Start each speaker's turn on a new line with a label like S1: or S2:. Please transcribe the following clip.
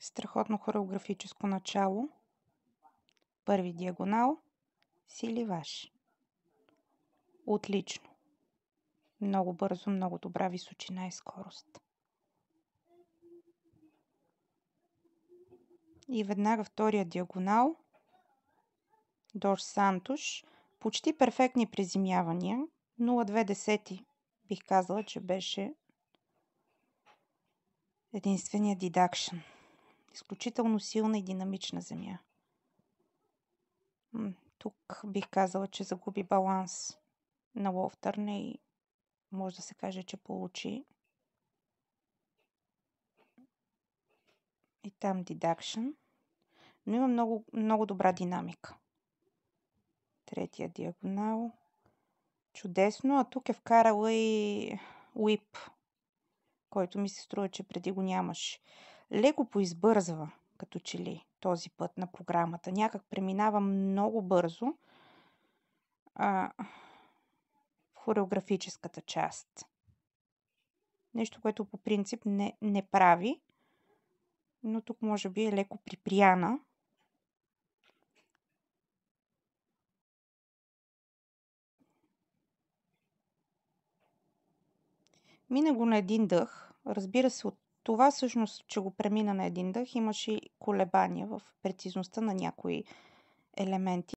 S1: Страхотно хореографическо начало. Първи диагонал. Силиваш. Отлично. Много бързо, много добра височина и скорост. И веднага втория диагонал. Дос Сантош. Почти перфектни приземявания. 0,2 бих казала, че беше единственият дидакшън. Изключително силна и динамична земя. Тук бих казала, че загуби баланс на лофтърне и може да се каже, че получи и там дидакшън. Но има много, много добра динамика. Третия диагонал. Чудесно, а тук е вкарала и уип, който ми се струва, че преди го нямаш. Леко поизбързва, като че ли този път на програмата. Някак преминава много бързо в хореографическата част. Нещо, което по принцип не прави, но тук може би е леко припряна. Мина го на един дъх. Разбира се, от това всъщност, че го премина на един дъх, имаше и колебания в прецизността на някои елементи.